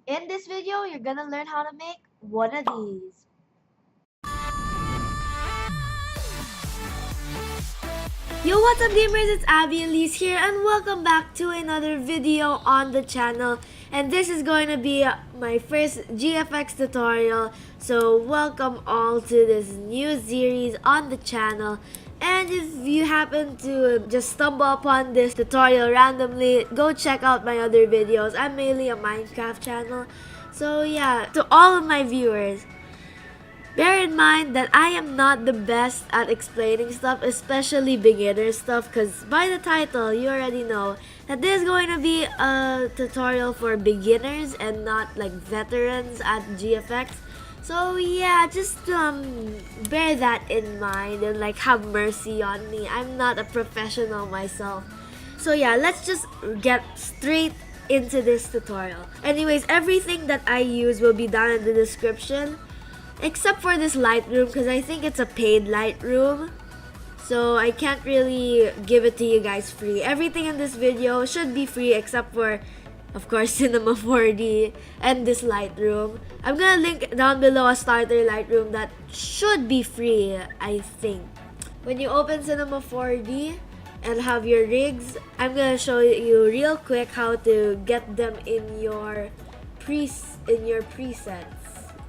In this video, you're gonna learn how to make one of these. Yo, what's up gamers, it's AbbyElise here and welcome back to another video on the channel. And this is going to be my first GFX tutorial. So welcome all to this new series on the channel. And if you happen to just stumble upon this tutorial randomly, go check out my other videos. I'm mainly a Minecraft channel. So yeah, to all of my viewers, bear in mind that I am not the best at explaining stuff, especially beginner stuff, because by the title, you already know that this is going to be a tutorial for beginners and not like veterans at GFX. So yeah, just bear that in mind and like have mercy on me. I'm not a professional myself. So yeah, let's just get straight into this tutorial. Anyways, everything that I use will be down in the description. Except for this Lightroom, because I think it's a paid Lightroom. So I can't really give it to you guys free. Everything in this video should be free except for, of course, Cinema 4D and this Lightroom. I'm gonna link down below a starter Lightroom that should be free, I think. When you open Cinema 4D and have your rigs, I'm gonna show you real quick how to get them in your presets.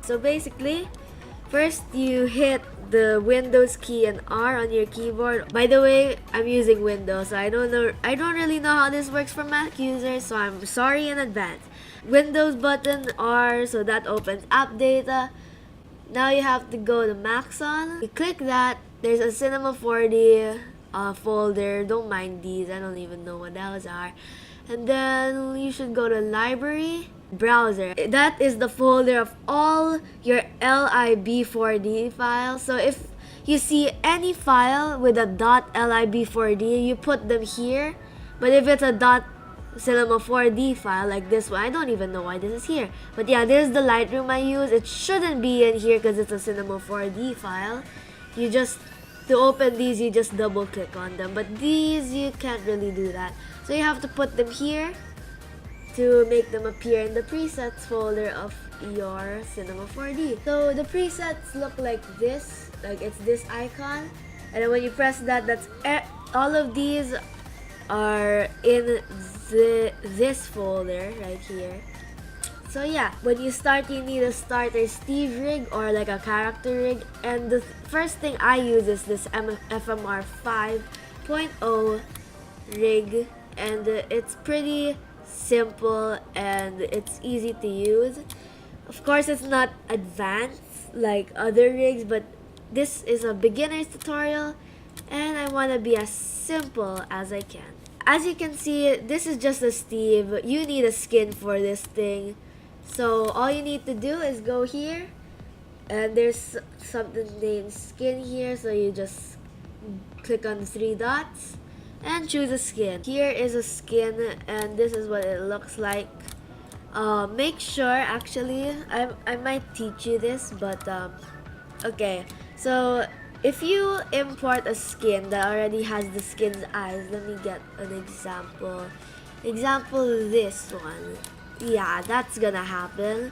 So basically, first you hit the Windows key and R on your keyboard. By the way, I'm using Windows, so I don't really know how this works for Mac users, so I'm sorry in advance. Windows button R, so that opens app data. Now you have to go to Maxon. You click that. There's a Cinema 4D folder. Don't mind these. I don't even know what those are. And then you should go to Library, Browser. That is the folder of all your lib4d files. So if you see any file with a .lib4d, you put them here. But if it's a .cinema4d file like this one, I don't even know why this is here. But yeah, this is the Lightroom I use. It shouldn't be in here because it's a Cinema4D file. To open these, you just double click on them. But these, you can't really do that. So you have to put them here to make them appear in the presets folder of your Cinema 4D. So the presets look like this, like it's this icon, and then when you press that, all of these are in this folder right here. So yeah, when you start, you need a starter Steve rig or like a character rig, and the first thing I use is this FMR 5.0 rig, and it's pretty simple and it's easy to use. Of course, it's not advanced like other rigs, but this is a beginner's tutorial and I want to be as simple as I can. As you can see, this is just a Steve. You need a skin for this thing. So all you need to do is go here and there's something named skin here, so you just click on the 3 dots and choose a skin. Here is a skin and this is what it looks like. Make sure, actually, I might teach you this, but okay, so if you import a skin that already has the skin's eyes, let me get an example. This one. Yeah, that's gonna happen.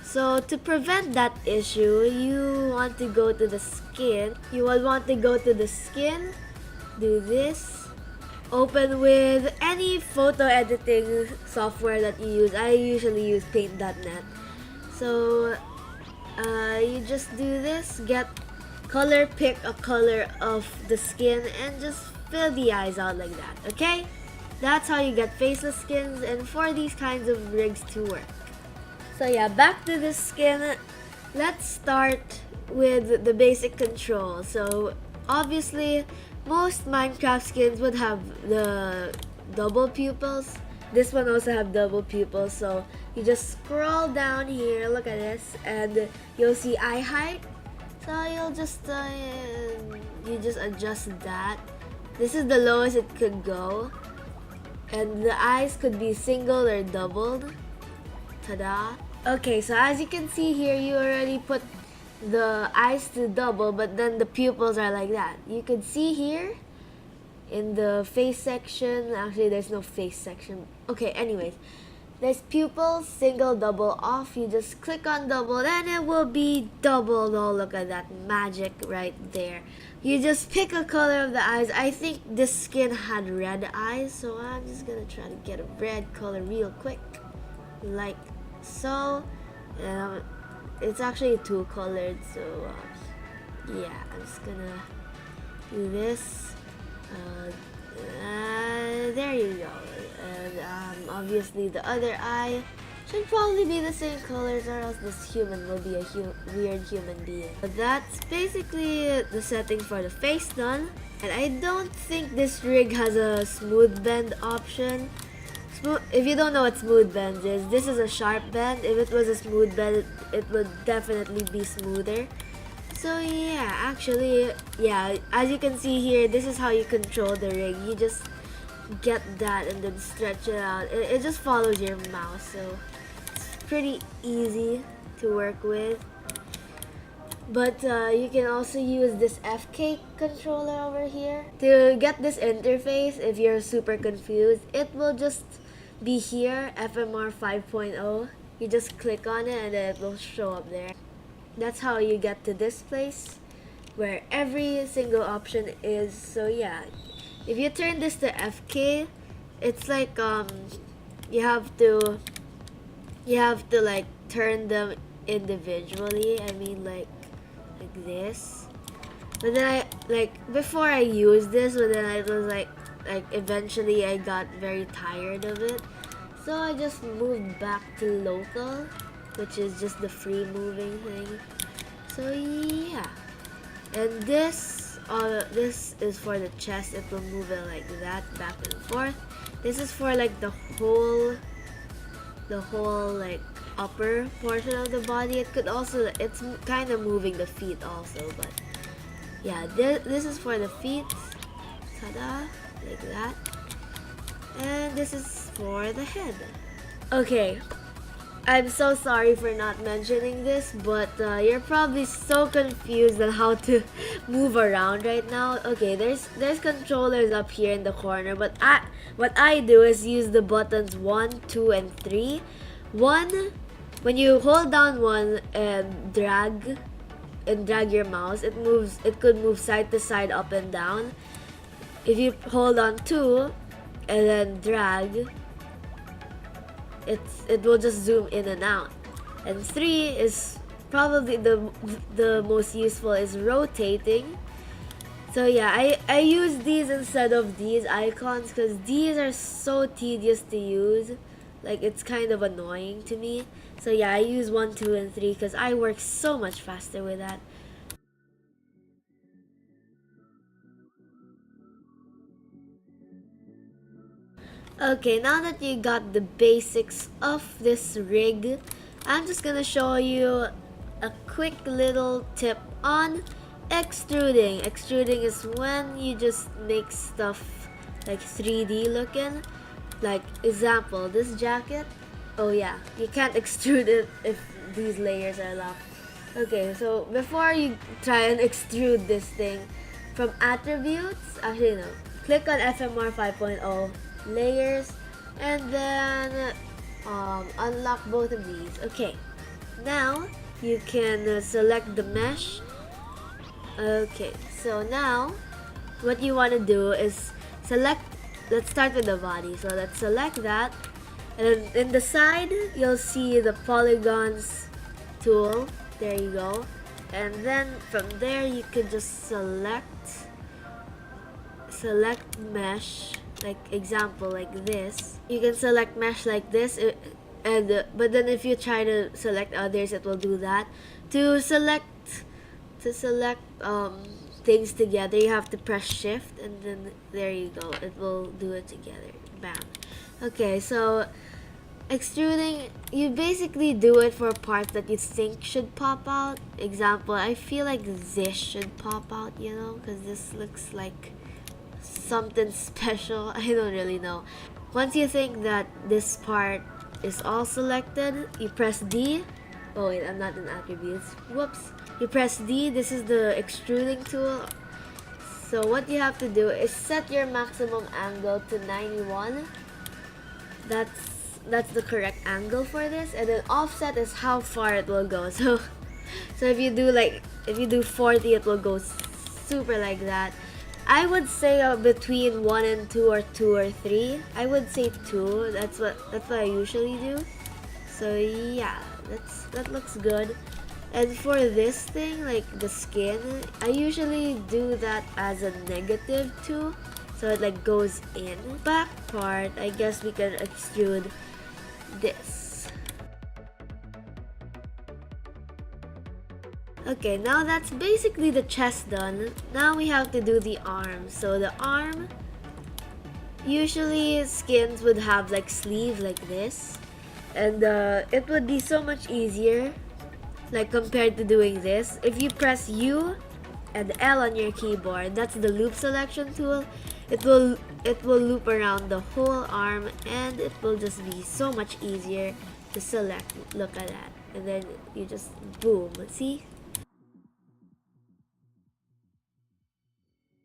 So to prevent that issue, you want to go to the skin. You will want to go to the skin, do this, open with any photo editing software that you use. I usually use paint.net. So you just do this, pick a color of the skin and just fill the eyes out like that, okay? That's how you get faceless skins and for these kinds of rigs to work. So yeah, back to the skin. Let's start with the basic control. So obviously, most Minecraft skins would have the double pupils. This one also have double pupils. So you just scroll down here, look at this, and you'll see eye height. So you'll just adjust that. This is the lowest it could go. And the eyes could be single or doubled. Ta-da! Okay, so as you can see here, you already put the eyes to double, but then the pupils are like that. You could see here in the face section, actually there's no face section. Okay, anyways, There's pupils, single, double, off. You just click on double and it will be doubled. Oh, look at that magic right there. You just pick a color of the eyes. I think this skin had red eyes, so I'm just gonna try to get a red color real quick. Like so. It's actually two colored, so yeah, I'm just gonna do this. There you go. And obviously the other eye should probably be the same colors, or else this human will be a weird human being. But that's basically the settings for the face done. And I don't think this rig has a smooth bend option. If you don't know what smooth bend is, this is a sharp bend. If it was a smooth bend, it would definitely be smoother. So yeah, actually, yeah, as you can see here, this is how you control the rig. You just get that and then stretch it out. It just follows your mouse, so it's pretty easy to work with. But you can also use this FK controller over here. To get this interface, if you're super confused, it will just be here, FMR 5.0. You just click on it and then it will show up there. That's how you get to this place where every single option is. So yeah, if you turn this to FK, it's like you have to like turn them individually. I mean like this. But then before I used this, but then I was like eventually I got very tired of it, so I just moved back to local, which is just the free moving thing. So yeah, and this is for the chest. It will move it like that, back and forth. This is for like the whole like upper portion of the body. It could also, it's kind of moving the feet also, but yeah, this is for the feet. Ta-da, like that. And this is for the head. Okay, I'm so sorry for not mentioning this, but you're probably so confused on how to move around right now. Okay, there's controllers up here in the corner, but what I do is use the buttons 1, 2, and 3. 1, when you hold down 1 and drag your mouse, it could move side to side, up and down. If you hold on 2 and then drag, it will just zoom in and out. And 3 is probably the most useful, is rotating. So yeah, I use these instead of these icons because these are so tedious to use. Like, it's kind of annoying to me. So yeah, I use 1, 2, and 3 because I work so much faster with that. Okay, now that you got the basics of this rig, I'm just gonna show you a quick little tip on extruding. Extruding is when you just make stuff like 3D looking. Like example, this jacket. Oh yeah, you can't extrude it if these layers are locked. Okay, so before you try and extrude this thing, from attributes, actually no, click on FMR 5.0, layers, and then unlock both of these. Okay, now you can select the mesh. Okay, so now what you want to do is select, let's start with the body. So let's select that, and then in the side you'll see the polygons tool. There you go. And then from there you could just select mesh, like example like this. You can select mesh like this, but then if you try to select others, it will do that. To select things together, you have to press shift, and then there you go, it will do it together. Bam. Okay, so extruding, you basically do it for parts that you think should pop out. Example, I feel like this should pop out, you know, because this looks like something special. I don't really know. Once you think that this part is all selected, you press D. Oh wait, I'm not in attributes. Whoops. You press D. This is the extruding tool. So what you have to do is set your maximum angle to 91. That's that's the correct angle for this, and then offset is how far it will go. So if you do 40, it will go super like that. I would say between 1 and 2 or 2 or 3. I would say 2. That's what I usually do. So yeah, that looks good. And for this thing, like the skin, I usually do that as a -2, so it like goes in. Back part, I guess we can extrude this. Okay, now that's basically the chest done. Now we have to do the arm. So the arm, usually skins would have like sleeve like this, and it would be so much easier, like compared to doing this. If you press U and L on your keyboard, that's the loop selection tool. It will loop around the whole arm, and it will just be so much easier to select. Look at that, and then you just boom. See?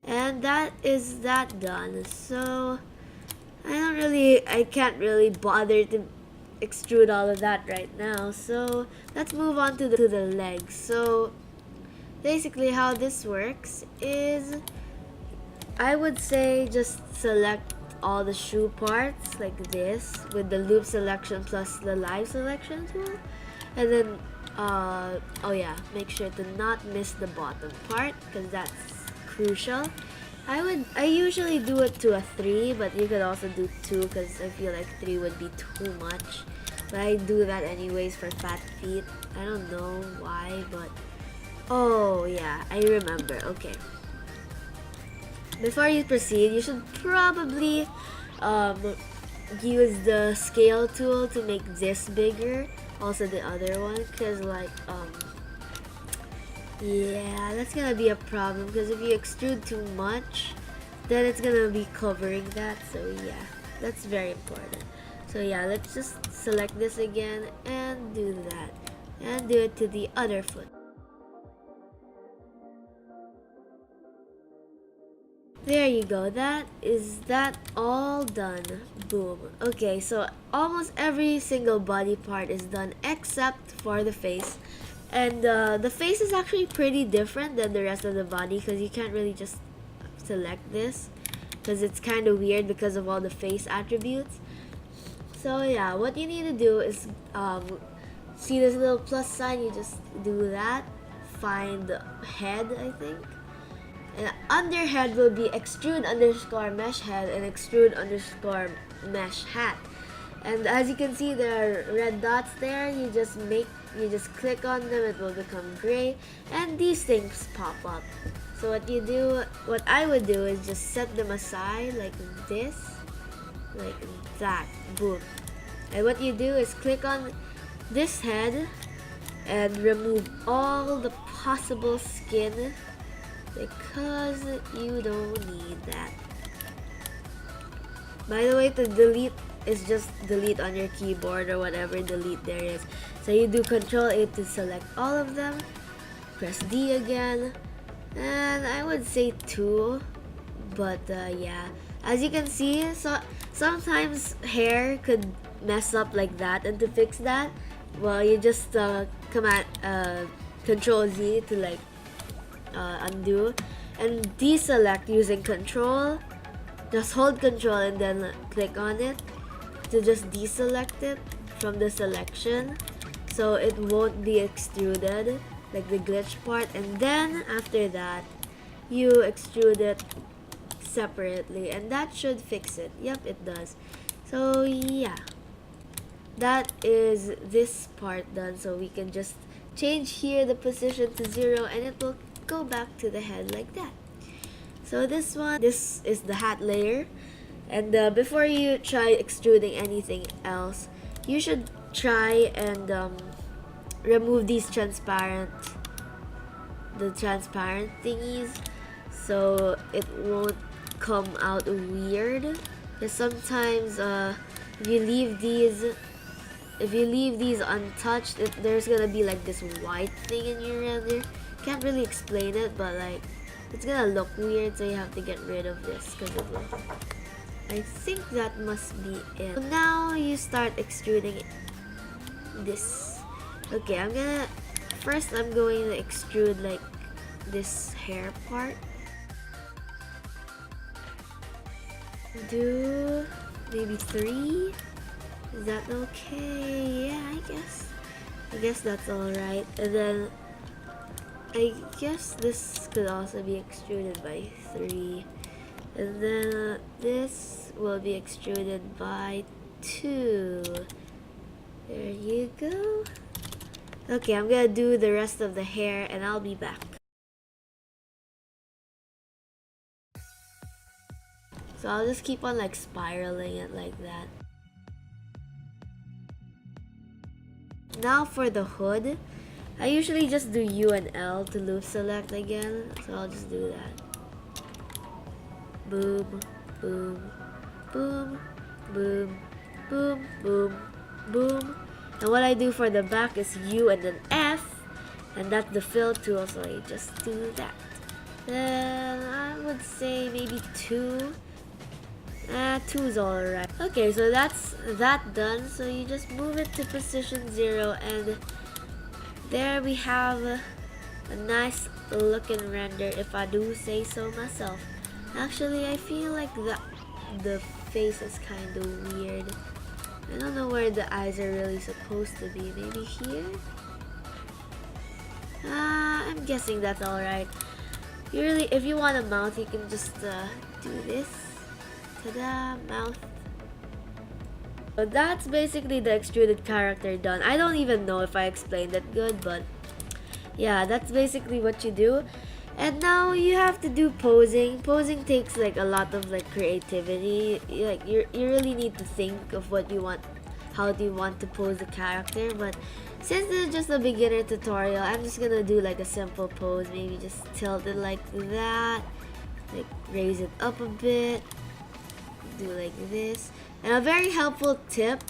And that is that done. So I can't really bother to extrude all of that right now. So let's move on to the legs. So basically how this works is, I would say just select all the shoe parts like this with the loop selection plus the live selection tool, and then oh yeah, make sure to not miss the bottom part because that's crucial. I usually do it to a 3, but you could also do 2 because I feel like 3 would be too much. But I do that anyways for fat feet. I don't know why, but oh yeah, I remember. Okay. Before you proceed, you should probably use the scale tool to make this bigger. Also the other one, because like yeah, that's gonna be a problem because if you extrude too much, then it's gonna be covering that. So yeah, that's very important. So yeah, let's just select this again and do that, and do it to the other foot. There you go. That all done. Boom. Okay, so almost every single body part is done except for the face. And the face is actually pretty different than the rest of the body because you can't really just select this because it's kind of weird because of all the face attributes. So yeah, what you need to do is see this little plus sign, you just do that. Find the head, I think. And under head will be extrude underscore mesh head and extrude underscore mesh hat. And as you can see, there are red dots there. You just click on them, it will become gray, and these things pop up. So what I would do is just set them aside like this, like that, boom. And what you do is click on this head and remove all the possible skin because you don't need that. By the way, to delete is just delete on your keyboard or whatever delete there is. So you do Control A to select all of them, press D again, and I would say 2, but yeah, as you can see, so sometimes hair could mess up like that, and to fix that, well, you just Control Z to like undo, and deselect using Control. Just hold Control and then click on it to just deselect it from the selection, so it won't be extruded like the glitch part, and then after that you extrude it separately, and that should fix it. Yep, it does. So yeah, that is this part done. So we can just change here the position to 0 and it will go back to the head like that. So this is the hat layer, and before you try extruding anything else, you should try and remove these transparent thingies so it won't come out weird. Because sometimes if you leave these untouched, there's gonna be like this white thing in your render. Can't really explain it, but like it's gonna look weird, so you have to get rid of this because it will I think that must be it. So now you start extruding this. Okay, I'm going to extrude like this hair part. Do maybe 3. Is that okay? Yeah, I guess that's alright. And then I guess this could also be extruded by 3. And then this will be extruded by 2. There you go. Okay, I'm gonna do the rest of the hair and I'll be back. So I'll just keep on like spiraling it like that. Now for the hood, I usually just do U and L to loop select again. So I'll just do that. Boom, boom, boom, boom, boom, boom, boom. And what I do for the back is U and then F, and that's the fill tool, so I just do that. Then I would say maybe 2. 2's alright. Okay, so that's that done. So you just move it to position 0, and there we have a nice looking render, if I do say so myself. Actually, I feel like the face is kind of weird. I don't know where the eyes are really supposed to be. Maybe here? I'm guessing that's alright. If you want a mouth, you can just do this. Ta-da! Mouth. So that's basically the extruded character done. I don't even know if I explained it good, but yeah, that's basically what you do. And now you have to do posing. Posing takes like a lot of like creativity. Like you really need to think of what you want, how do you want to pose the character. But since this is just a beginner tutorial, I'm just gonna do like a simple pose. Maybe just tilt it like that, like raise it up a bit, do like this. And a very helpful tip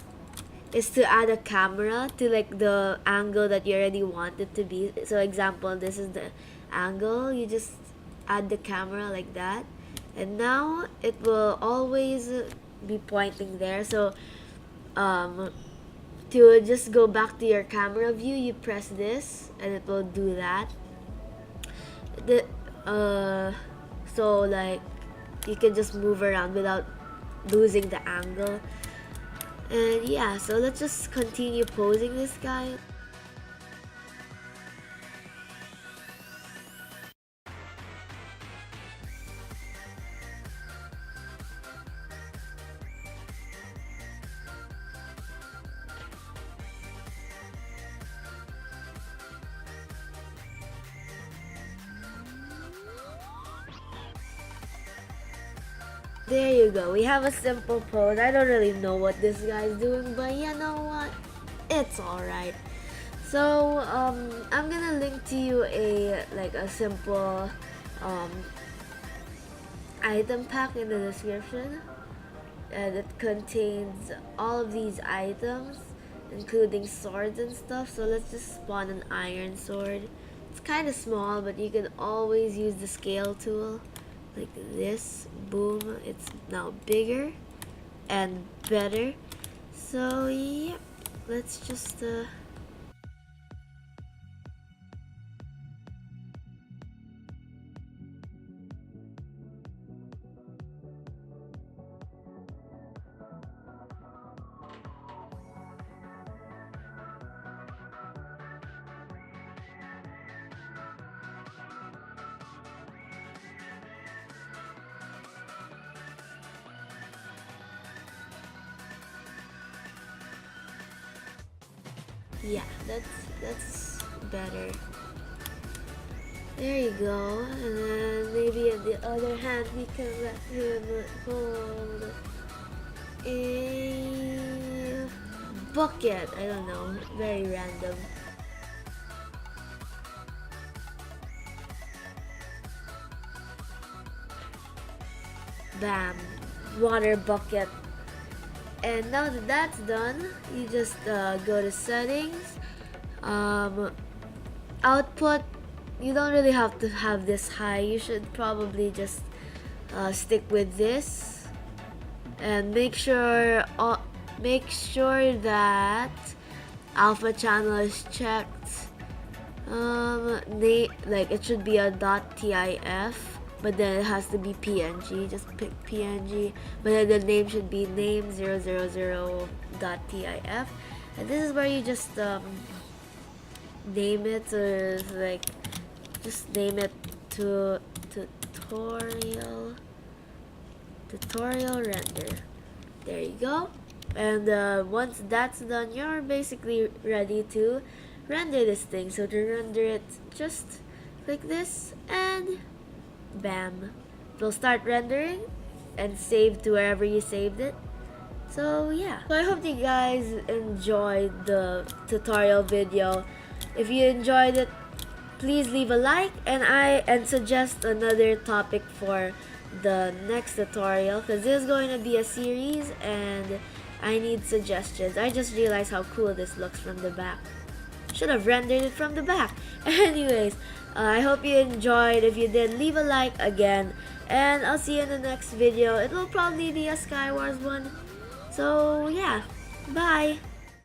is to add a camera to like the angle that you already want it to be. So example, this is the angle. You just add the camera like that, and now it will always be pointing there. So to just go back to your camera view, you press this and it will do that. So like you can just move around without losing the angle. And yeah, so let's just continue posing this guy. There you go. We have a simple pose. I don't really know what this guy's doing, but you know what? It's alright. So I'm gonna link to you a simple item pack in the description, and it contains all of these items, including swords and stuff. So let's just spawn an iron sword. It's kind of small, but you can always use the scale tool like this. Boom, it's now bigger and better. So yeah, let's just yeah, that's better. There you go. And then maybe on the other hand, we can let him hold a bucket. I don't know, very random. Bam, water bucket. And now that that's done, you just go to settings, output. You don't really have to have this high. You should probably just stick with this. and make sure that alpha channel is checked. Like it should be a .tif, but then it has to be PNG. Just pick PNG, but then the name should be name000.tif, and this is where you just name it, or like just name it to tutorial render. There you go. And once that's done, you're basically ready to render this thing. So to render it, just click this and bam, it'll start rendering and save to wherever you saved it. So yeah, so I hope you guys enjoyed the tutorial video. If you enjoyed it, please leave a like and suggest another topic for the next tutorial, because this is going to be a series and I need suggestions. I just realized how cool this looks from the back. Should have rendered it from the back. Anyways, I hope you enjoyed. If you did, leave a like again, and I'll see you in the next video. It will probably be a Skywars one. So yeah, bye!